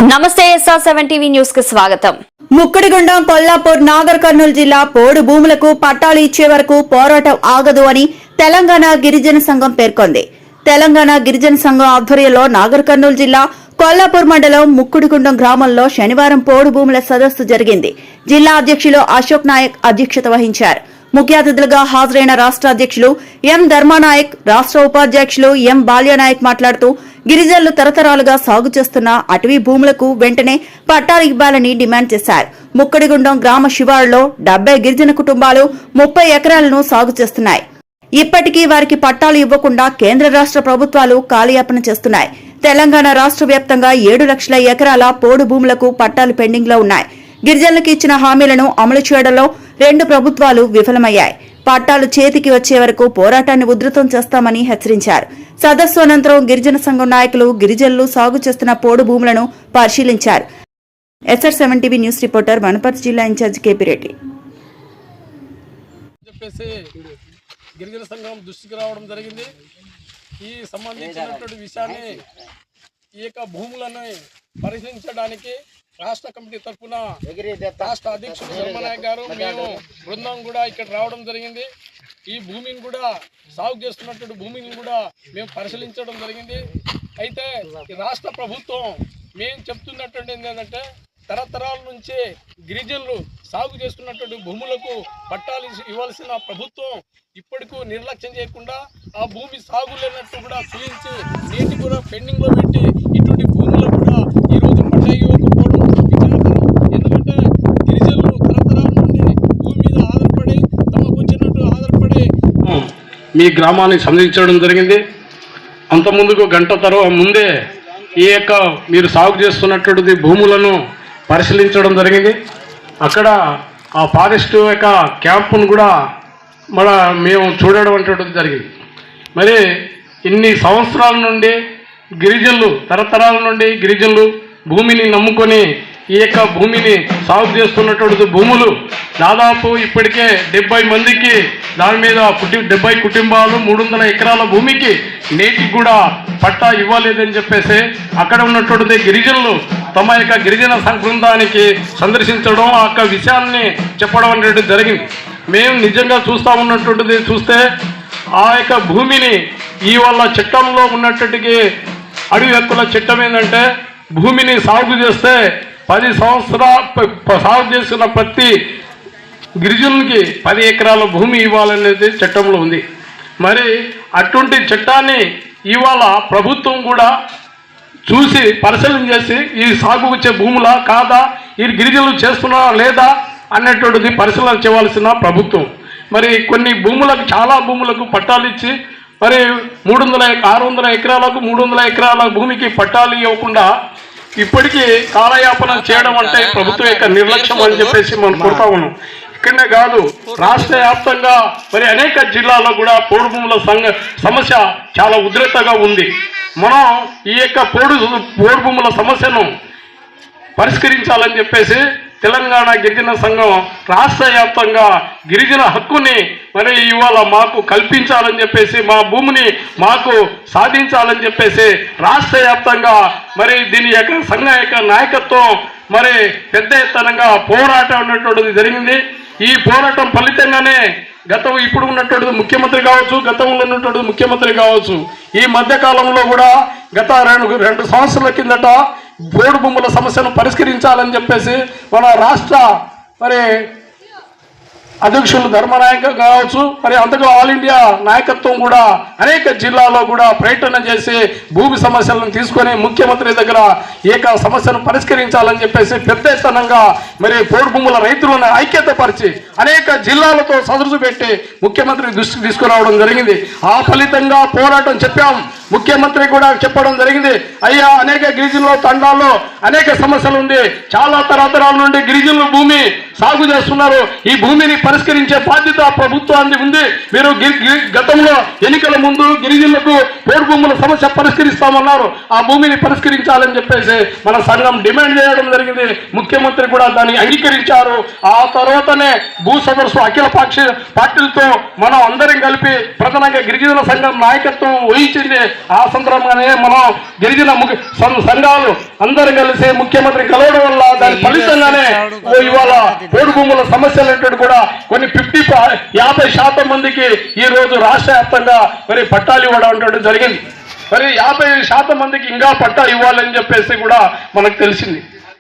నమస్తే SR7 TV news కి స్వాగతం. ముక్కడిగుండం కొల్లాపూర్ నాగర్ కర్నూలు జిల్లా పోడు భూములకు పట్టాలు ఇచ్చే వరకు పోరాటం ఆగదు అని తెలంగాణ గిరిజన సంఘం పేర్కొంది. తెలంగాణ గిరిజన సంఘం ఆధ్వర్యంలో నాగర్ కర్నూలు జిల్లా కొల్లాపూర్ మండలం ముక్కుడిగుండం గ్రామంలో శనివారం పోడు భూముల సదస్సు జరిగింది. జిల్లా అధ్యక్షులు అశోక్ నాయక్ అధ్యక్షత వహించారు. ముఖ్య అతిథులుగా హాజరైన రాష్ట్ర అధ్యక్షులు ఎం ధర్మానాయక్, రాష్ట్ర ఉపాధ్యక్షులు ఎం బాల్యనాయక్ మాట్లాడుతూ గిరిజనులు తరతరాలుగా సాగు చేస్తున్న అటవీ భూములకు వెంటనే పట్టాలు ఇవ్వాలని డిమాండ్ చేశారు. ముక్కడిగుండం గ్రామ శివారులో 70 గిరిజన కుటుంబాలు 30 ఎకరాలను సాగు చేస్తున్నాయి. ఇప్పటికీ వారికి పట్టాలు ఇవ్వకుండా కేంద్ర రాష్ట్ర ప్రభుత్వాలు కాలయాపన చేస్తున్నాయి. తెలంగాణ రాష్ట్ర వ్యాప్తంగా 7 లక్షల ఎకరాల పోడు భూములకు పట్టాలు పెండింగ్ లో ఉన్నాయి. గిరిజనులకు ఇచ్చిన హామీలను అమలు చేయడంలో 2 ప్రభుత్వాలు విఫలమయ్యాయి. పట్టాలు చేతికి వచ్చే వరకు పోరాటాన్ని ఉధృతం చేస్తామని హెచ్చరించారు. సదస్సు అనంతరం గిరిజన సంఘం నాయకులు గిరిజనులు సాగు చేస్తున్న పోడు భూములను పరిశీలించారు. SR7 TV news reporter Wanaparthy జిల్లా ఇన్ఛార్జ్ కేపీ రెడ్డి. గిరిజన సంఘం దృష్టికి రావడం జరిగింది. ఈ సంబంధించినటువంటి విషయాన్ని ఈ యొక్క భూములను పరిశీలించడానికి రాష్ట్ర కమిటీ తరఫున రాష్ట్ర అధ్యక్షుడు ధర్మనాయక్ గారు మేము బృందం కూడా ఇక్కడ రావడం జరిగింది. ఈ భూమిని కూడా సాగు చేస్తున్నటువంటి భూమిని కూడా మేము పరిశీలించడం జరిగింది. అయితే ఈ రాష్ట్ర ప్రభుత్వం మేము చెప్తున్నటువంటి ఏంటంటే తరతరాల నుంచి గిరిజనులు సాగు చేస్తున్నటువంటి భూములకు పట్టాలు ఇవ్వాల్సిన ప్రభుత్వం ఇప్పటికూ నిర్లక్ష్యం చేయకుండా ఆ భూమి సాగు లేనట్టు కూడా చూపించి నీటి కూడా పెండింగ్లో పెట్టి ఇటువంటి భూములు కూడా ఈరోజు పట్టా ఇవ్వకపోవడం విచారకరం. ఎందుకంటే గిరిజనులు తరతరాల నుండి భూమి మీద ఆధారపడి తమకు వచ్చినట్టు ఆధారపడి మీ గ్రామాన్ని సందర్శించడం జరిగింది. అంతకుముందుకు గంట తర్వాత ముందే ఈ యొక్క మీరు సాగు చేస్తున్నటువంటి భూములను పరిశీలించడం జరిగింది. అక్కడ ఆ ఫారెస్ట్ యొక్క క్యాంపును కూడా మేము చూడడం అనేటువంటిది జరిగింది. మరి ఇన్ని సంవత్సరాల నుండి గిరిజనులు తరతరాల నుండి గిరిజనులు భూమిని నమ్ముకొని ఈ యొక్క భూమిని సాగు చేస్తున్నటువంటి భూములు దాదాపు ఇప్పటికే 70 మందికి దాని మీద 70 కుటుంబాలు 300 ఎకరాల భూమికి నేటికి కూడా పట్టా ఇవ్వలేదని చెప్పేసి అక్కడ ఉన్నటువంటి గిరిజనులు తమ యొక్క గిరిజన బృందానికి సందర్శించడం ఆ యొక్క విషయాన్ని చెప్పడం అనేది జరిగింది. మేము నిజంగా చూస్తూ ఉన్నటువంటిది చూస్తే ఆ యొక్క భూమిని ఇవాళ చట్టంలో ఉన్నటువంటి అడవి హక్కుల చట్టం ఏంటంటే భూమిని సాగు చేస్తే 10 సంవత్సరాలు సాగు చేసిన ప్రతి గిరిజనునికి 10 ఎకరాల భూమి ఇవ్వాలనేది చట్టంలో ఉంది. మరి అటువంటి చట్టాన్ని ఇవాళ ప్రభుత్వం కూడా చూసి పరిశీలన చేసి ఈ సాగు వచ్చే భూములా కాదా, ఈ గిరిజనులు చేస్తున్నారా లేదా అన్నటువంటిది పరిశీలన చేయవలసిన ప్రభుత్వం. మరి కొన్ని భూములకు చాలా భూములకు పట్టాలు ఇచ్చి మరి 600 ఎకరాలకు 300 ఎకరాల భూమికి పట్టాలు ఇవ్వకుండా ఇప్పటికీ కాలయాపన చేయడం అంటే ప్రభుత్వం యొక్క నిర్లక్ష్యం అని చెప్పేసి మనం కోరుతా ఉన్నాం. ఇక్కడనే కాదు రాష్ట్ర వ్యాప్తంగా మరి అనేక జిల్లాల్లో కూడా పోడు భూముల సమస్య చాలా ఉధృతంగా ఉంది. మనం ఈ యొక్క పోడు భూముల సమస్యను పరిష్కరించాలని చెప్పేసి తెలంగాణ గిరిజన సంఘం రాష్ట్ర వ్యాప్తంగా గిరిజన హక్కుని మరి ఇవాళ మాకు కల్పించాలని చెప్పేసి మా భూమిని మాకు సాధించాలని చెప్పేసి రాష్ట్ర వ్యాప్తంగా మరి దీని యొక్క సంఘ యొక్క నాయకత్వం మరి పెద్ద ఎత్తునంగా పోరాటం ఉన్నటువంటిది జరిగింది. ఈ పోరాటం ఫలితంగానే ఇప్పుడు ఉన్నటువంటి ముఖ్యమంత్రి కావచ్చు, గతంలో ఉన్నటువంటి ముఖ్యమంత్రి కావచ్చు, ఈ మధ్యకాలంలో కూడా గత 2 సంవత్సరాల కిందట పోడు భూముల సమస్యను పరిష్కరించాలని చెప్పేసి మన రాష్ట్ర మరి అధ్యక్షులు ధర్మనాయక్ కావచ్చు, మరి అంతగా ఆల్ ఇండియా నాయకత్వం కూడా అనేక జిల్లాల్లో కూడా ప్రయత్నం చేసి భూమి సమస్యలను తీసుకొని ముఖ్యమంత్రి దగ్గర ఏక సమస్యను పరిష్కరించాలని చెప్పేసి పెద్ద ఎత్తునంగా మరి పోడు భూముల రైతులను ఐక్యతపరిచి అనేక జిల్లాలతో సదస్సు పెట్టి ముఖ్యమంత్రి దృష్టికి తీసుకురావడం జరిగింది. ఆ ఫలితంగా పోరాటం చెప్పాం. ముఖ్యమంత్రి కూడా చెప్పడం జరిగింది, అయ్యా అనేక గిరిజనుల తండాల్లో అనేక సమస్యలు ఉంది, చాలా తరతరాల నుండి గిరిజనులు భూమి సాగు చేస్తున్నారు, ఈ భూమిని పరిష్కరించే బాధ్యత ప్రభుత్వానికి ఉంది. మీరు గతంలో ఎన్నికల ముందు గిరిజనులకు పోడు భూముల సమస్య పరిష్కరిస్తామన్నారు, ఆ భూమిని పరిష్కరించాలని చెప్పేసి మన సంఘం డిమాండ్ చేయడం జరిగింది. ముఖ్యమంత్రి కూడా దాన్ని అంగీకరించారు. ఆ తర్వాతనే భూ సదస్సు అఖిల పార్టీలతో మనం అందరం కలిపి ప్రధానంగా గిరిజన సంఘం నాయకత్వం వహించింది. ఆ సందర్భంగానే మనం గిరిజన సంఘాలు అందరూ కలిసి ముఖ్యమంత్రి కలవడం వల్ల దాని ఫలితంగానే ఇవాళ పోడు భూముల సమస్యలు కూడా కొన్ని 50% మందికి ఈ రోజు రాష్ట్ర వ్యాప్తంగా మరి పట్టాలు ఇవ్వడం జరిగింది. మరి 50% మందికి ఇంకా పట్టా ఇవ్వాలని చెప్పేసి కూడా మనకు తెలిసింది.